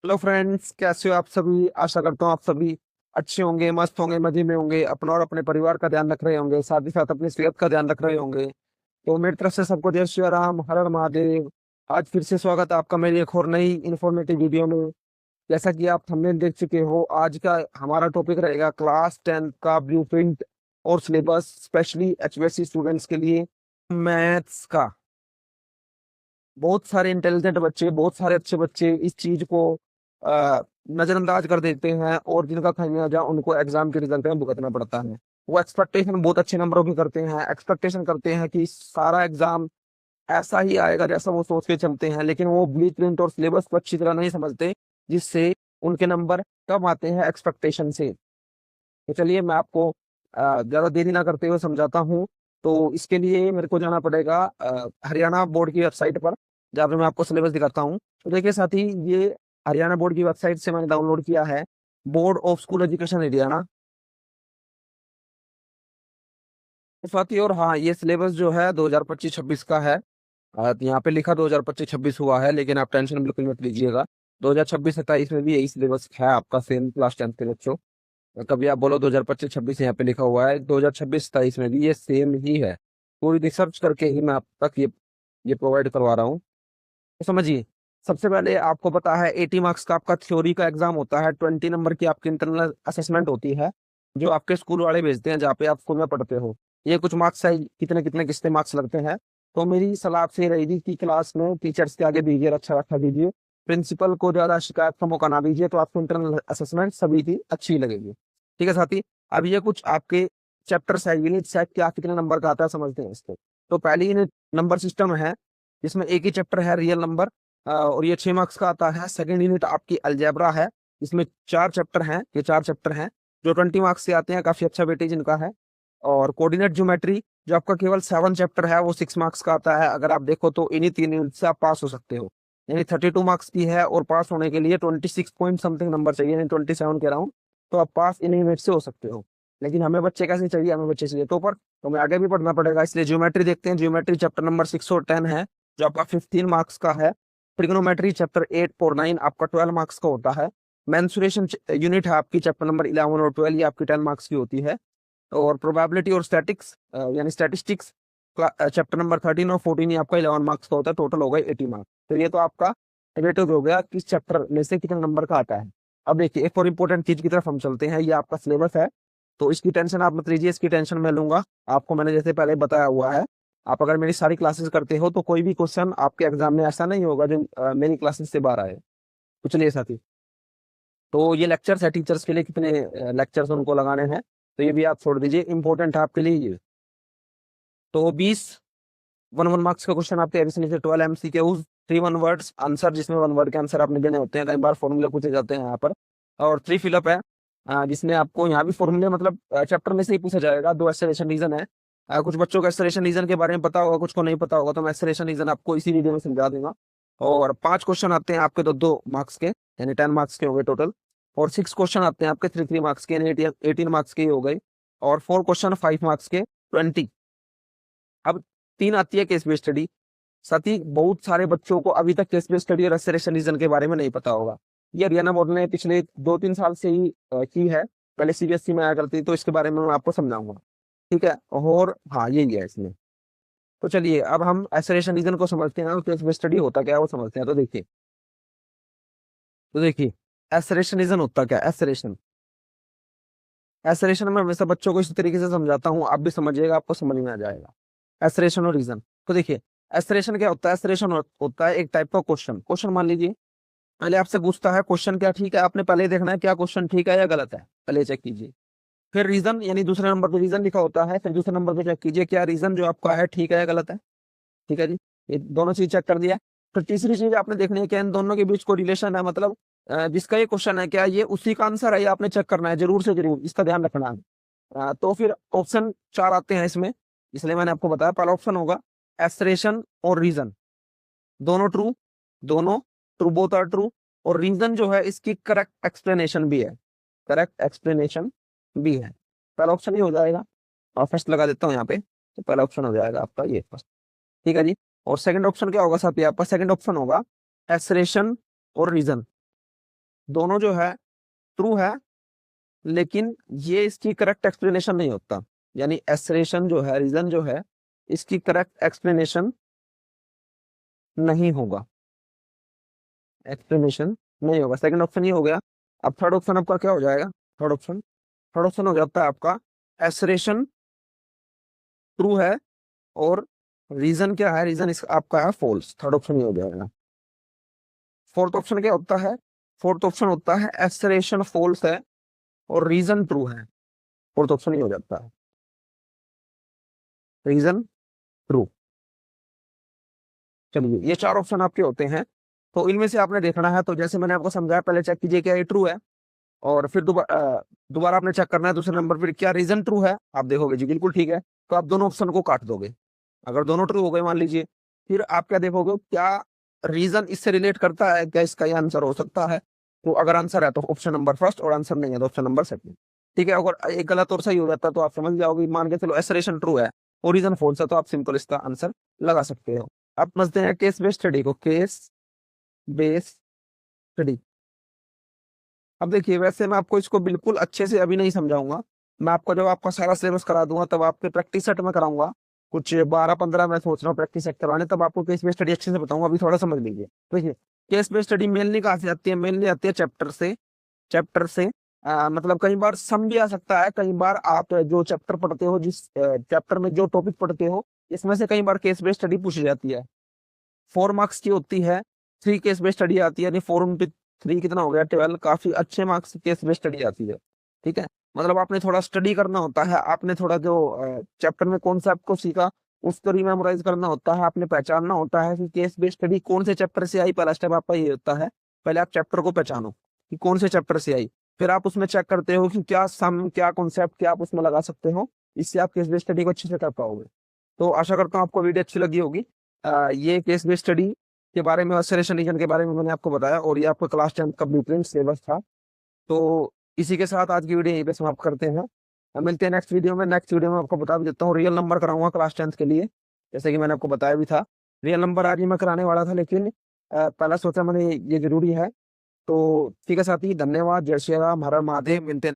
Hello friends, कैसे हो आप सभी। आशा करता हूँ आप सभी अच्छे होंगे, मस्त होंगे, मजे में होंगे, अपना और अपने परिवार का ध्यान रख रहे होंगे, साथ ही साथ अपनी सेहत का ध्यान रख रहे होंगे। तो मेरी तरफ से सबको जय श्री राम, हर हर महादेव। आज फिर से स्वागत है आपका मेरी एक और नई इन्फॉर्मेटिव वीडियो में। जैसा कि आप थंबनेल देख चुके हो, आज का हमारा टॉपिक रहेगा क्लास 10 का ब्लूप्रिंट और सिलेबस, स्पेशली एचवीएससी स्टूडेंट्स के लिए मैथ्स का। बहुत सारे इंटेलिजेंट बच्चे, बहुत सारे अच्छे बच्चे इस चीज को नजरअंदाज कर देते हैं और जिनका खामियाजा उनको एग्जाम के रिजल्ट में भुगतना पड़ता है। वो एक्सपेक्टेशन बहुत अच्छे नंबरों की करते हैं, एक्सपेक्टेशन करते हैं कि सारा एग्जाम ऐसा ही आएगा जैसा वो सोच के चलते हैं, लेकिन वो ब्लूप्रिंट और सिलेबस को अच्छी तरह नहीं समझते, जिससे उनके नंबर कम आते हैं एक्सपेक्टेशन से। तो चलिए मैं आपको ज्यादा देरी ना करते हुए समझाता हूँ। तो इसके लिए मेरे को जाना पड़ेगा हरियाणा बोर्ड की वेबसाइट पर, जहाँ पे मैं आपको सिलेबस दिखाता हूँ। तो देखिए साथी, ये हरियाणा बोर्ड की वेबसाइट से मैंने डाउनलोड किया है, board of school education Haryana. तो साथी, और हाँ, ये सिलेबस जो है 2025-26 का है। यहाँ पे लिखा 2025-26 हुआ है, लेकिन आप टेंशन बिल्कुल मत लीजिएगा। 2026-27 में भी यही सिलेबस है आपका, सेम क्लास 10 के बच्चों। कभी आप बोलो 2025-26 यहाँ पे लिखा हुआ है, 2026-27 में भी ये सेम ही है। पूरी रिसर्च करके ही मैं आप तक ये प्रोवाइड करवा रहा हूँ। तो समझिए, सबसे पहले आपको पता है 80 मार्क्स का आपका थ्योरी का एग्जाम होता है, 20 नंबर की आपकी इंटरनल असेसमेंट होती है, जो आपके स्कूल वाले भेजते हैं जहाँ पे आप स्कूल में पढ़ते हो। ये कुछ मार्क्स है, कितने कितने कितने मार्क्स लगते हैं। तो मेरी सलाह आपसे ये रहेगी कि क्लास में टीचर्स के आगे दीजिए, अच्छा रखा दीजिए, प्रिंसिपल को ज्यादा शिकायत का मौका ना दीजिए, तो आपको इंटरनल असेसमेंट सभी की अच्छी लगेगी। ठीक है साथी। अब ये कुछ आपके चैप्टर्स है, यूनिट सेट क्या कितने नंबर का आता है समझते हैं इसको। तो पहली यूनिट नंबर सिस्टम है, जिसमें एक ही चैप्टर है रियल नंबर, और ये 6 मार्क्स का आता है। सेकंड यूनिट आपकी अलजेब्रा है, इसमें 4 चैप्टर हैं, ये 4 चैप्टर हैं जो 20 मार्क्स से आते हैं, काफी अच्छा वेटेज इनका है। और कोऑर्डिनेट ज्योमेट्री जो आपका केवल 7 चैप्टर है, वो 6 मार्क्स का आता है। अगर आप देखो तो इन्हीं 3 यूनिट से आप पास हो सकते हो, यानी 32 मार्क्स की है, और पास होने के लिए 26 पॉइंट समथिंग नंबर चाहिए, यानी 27 कह रहा हूँ। तो आप पास इन्हीं यूनिट से हो सकते हो। लेकिन हमें बच्चे कैसे चाहिए, हमें बच्चे चाहिए टॉपर, तो हमें आगे भी पढ़ना पड़ेगा। इसलिए ज्योमेट्री देखते हैं। ज्योमेट्री चैप्टर नंबर 6 और 10 है, जो आपका 15 मार्क्स का है। ट्रिग्नोमेट्री चैप्टर 8 और 9 आपका 12 मार्क्स का होता है। मेंसुरेशन यूनिट है आपकी चैप्टर नंबर 11 और 12, ये आपकी 10 मार्क्स की होती है। और प्रोबेबिलिटी और स्टैटिक्स यानी स्टैटिस्टिक्स चैप्टर नंबर 13 और 14 ये आपका 11 मार्क्स का होता है, टोटल हो गए 80 मार्क्स। तो ये तो आपका रिलेटिव हो गया किस चैप्टर में से कितने नंबर का आता है। अब देखिए, एक और इम्पोर्टेंट चीज की तरफ हम चलते हैं। ये आपका सिलेबस है, तो इसकी टेंशन आप मत लीजिए, इसकी टेंशन मैं लूंगा। आपको मैंने जैसे पहले बताया हुआ है, आप अगर मेरी सारी क्लासेस करते हो तो कोई भी क्वेश्चन आपके एग्जाम में ऐसा नहीं होगा जो मेरी क्लासेस से बाहर आए। तो चलिए साथी, तो ये लेक्चर्स है टीचर्स के लिए, कितने लेक्चर्स उनको लगाने हैं, तो ये भी आप छोड़ दीजिए, इंपॉर्टेंट है आपके लिए ये। तो 20 1 1 मार्क्स का क्वेश्चन आपके एबीसी से 12 एमसीक्यू, 3 1 वर्ड्स आंसर, जिसमें 1 वर्ड के आंसर आपने देने होते हैं, कई बार फॉर्मूले पूछे जाते हैं यहाँ पर। और 3 फिलअप है, जिसमें आपको यहाँ भी फॉर्मूले, मतलब चैप्टर में से ही पूछा जाएगा। 2 एक्सेलेरेशन रीजन है। कुछ बच्चों को एक्सेलेरेशन रीजन के बारे में पता होगा, कुछ को नहीं पता होगा, तो मैं एक्सेलेरेशन रीजन आपको इसी वीडियो में समझा दूंगा। और 5 क्वेश्चन आते हैं आपके 2 2 मार्क्स के, यानी 10 मार्क्स के हो गए टोटल। और 6 क्वेश्चन आते हैं आपके 3 3 मार्क्स के, यानी 18 मार्क्स के ही हो गए। और 4 क्वेश्चन 5 मार्क्स के, 20। अब 3 आती है केस बेस्ड स्टडी। साथ ही बहुत सारे बच्चों को अभी तक केस बेस्ड स्टडी और एक्सेलरेशन रीजन के बारे में नहीं पता होगा। ये हरियाणा बोर्ड ने पिछले 2 3 साल से ही की है, पहले सीबीएसई में आया करती, तो इसके बारे में मैं आपको समझाऊंगा। ठीक है, और हाँ यही है इसमें। तो चलिए अब हम एक्सेलरेशन रीजन को समझते हैं और केस बेस्ड स्टडी होता क्या है वो समझते हैं। तो देखिए एक्सेलरेशन रीजन होता क्या है। एक्सेलरेशन एक्सेलरेशन में हमेशा बच्चों को इस तरीके से समझाता हूँ, आप भी समझिएगा, आपको समझ में आ जाएगा एक्सेलरेशन और रीजन। तो देखिए, एक्सेलरेशन क्या होता है। एक्सेलरेशन होता है एक टाइप का क्वेश्चन। क्वेश्चन मान लीजिए, पहले आपसे पूछता है क्वेश्चन क्या ठीक है, आपने पहले देखना है क्या क्वेश्चन ठीक है या गलत है, पहले चेक कीजिए। फिर रीजन, यानी दूसरे नंबर पे रीजन लिखा होता है, फिर दूसरे नंबर पे चेक कीजिए क्या रीजन जो आपका है ठीक है या गलत है। ठीक है जी, ये दोनों चीज चेक कर दिया। फिर तीसरी चीज आपने देखनी है क्या इन दोनों के बीच को रिलेशन है, मतलब जिसका ये क्वेश्चन है क्या ये उसी का आंसर है, ये आपने चेक करना है जरूर से जरूर, इसका ध्यान रखना है। तो फिर ऑप्शन 4 आते हैं इसमें, इसलिए मैंने आपको बताया। पहला ऑप्शन होगा एस्टरेशन और रीजन, दोनों ट्रू, दोनों ट्रू, बोथ आर ट्रू। और रीजन जो है इसकी करेक्ट एक्सप्लेनेशन भी है, करेक्ट एक्सप्लेनेशन भी है। पहला ऑप्शन ही हो जाएगा, और फर्स्ट लगा देता हूँ यहाँ पे, तो पहला ऑप्शन हो जाएगा आपका ये फर्स्ट। ठीक है जी। और सेकंड ऑप्शन क्या होगा साथी, आपका सेकंड ऑप्शन होगा एस्टरेशन और रीजन, दोनों जो है ट्रू है, लेकिन ये इसकी करेक्ट एक्सप्लेनेशन नहीं होता। यानी एसरेशन जो है, रीजन जो है, इसकी करेक्ट एक्सप्लेनेशन नहीं होगा, एक्सप्लेनेशन नहीं होगा। सेकंड ऑप्शन ये हो गया। अब थर्ड ऑप्शन आपका क्या हो जाएगा? थर्ड ऑप्शन हो जाता है आपका एसरेशन ट्रू है और रीजन क्या है, रीजन इस आपका है फॉल्स। थर्ड ऑप्शन ये हो जाएगा। फोर्थ ऑप्शन क्या होता है? फोर्थ ऑप्शन होता है एसरेशन फॉल्स है और रीजन ट्रू है। फोर्थ ऑप्शन ये हो जाता है, रीजन ट्रू। चलिए, ये चार ऑप्शन आपके होते हैं, तो इनमें से आपने देखना है। तो जैसे मैंने आपको समझाया, पहले चेक कीजिए क्या ये ट्रू है, और फिर दोबारा आपने चेक करना है दूसरे नंबर पर क्या रीजन ट्रू है। आप देखोगे जी बिल्कुल ठीक है, तो आप दोनों ऑप्शन को काट दोगे। अगर दोनों ट्रू हो गए मान लीजिए, फिर आप क्या देखोगे, क्या रीजन इससे रिलेट करता है, क्या इसका ये आंसर हो सकता है। तो अगर आंसर है तो ऑप्शन नंबर फर्स्ट, और आंसर नहीं है तो ऑप्शन नंबर सेकंड। ठीक है, अगर एक गलत और सही हो जाता है तो आप समझ जाओगे, मान के चलो एसरेशन ट्रू है और रीजन फॉल्स है, तो आप सिंपल इसका आंसर लगा सकते हो। आप समझते हैं केस बेस्ड स्टडी को, केस बेस्ड स्टडी। अब देखिए, वैसे मैं आपको इसको बिल्कुल अच्छे से अभी नहीं समझाऊंगा। मैं आपको जब आपका सारा सिलेबस करा दूंगा तब आपके प्रैक्टिस सेट में कराऊंगा, कुछ 12-15 मैं सोच रहा हूँ प्रैक्टिस सेट करवाने, तब आपको केस बेस्ड स्टडी अच्छे से बताऊंगा। अभी थोड़ा समझ लीजिए। देखिए, केस बेस्ड स्टडी मेनली कहाँ से आती है? मेनली आती है चैप्टर से। चैप्टर से मतलब कई बार सम भी आ सकता है। कई बार आप जो चैप्टर पढ़ते हो, जिस चैप्टर में जो टॉपिक पढ़ते हो, इसमें से कई बार केस बेस्ड स्टडी पूछी जाती है। 4 मार्क्स की होती है। 3 केस बेस्ड स्टडी आती है, यानी 4 × 3 कितना हो गया? 12। काफी अच्छे मार्क्स केस बेस्ड स्टडी आती है। ठीक है, मतलब आपने थोड़ा स्टडी करना होता है, आपने थोड़ा जो चैप्टर में कॉन्सेप्ट को सीखा उसको रिमेमोराइज करना होता है, आपने पहचानना होता है कि केस बेस्ड स्टडी कौन से चैप्टर से आई। पहला स्टेप आपका ये होता है, पहले आप चैप्टर को पहचानो कि कौन से चैप्टर से आई। फिर आप उसमें चेक करते हो कि क्या सम, क्या कॉन्सेप्ट, क्या आप उसमें लगा सकते हो। इससे आप केस बेस्ड स्टडी को अच्छे से कर पाओगे। तो आशा करता हूँ आपको वीडियो अच्छी लगी होगी। ये केस बेस्ड स्टडी के बारे में, ऑसिलेशन रीजन के बारे में मैंने आपको बताया, और ये आपका क्लास 10 का ब्लूप्रिंट सिलेबस था। तो इसी के साथ आज की वीडियो यहीं पे समाप्त करते हैं। हम मिलते हैं नेक्स्ट वीडियो में। नेक्स्ट वीडियो में आपको बता भी देता हूँ, रियल नंबर कराऊंगा क्लास 10 के लिए, जैसे कि मैंने आपको बताया भी था। रियल नंबर आज ही मैं कराने वाला था, लेकिन पहला सोचा मैंने ये जरूरी है। तो ठीक है साथी, धन्यवाद। जय श्री राम, हर हर महादेव। मिलते हैं।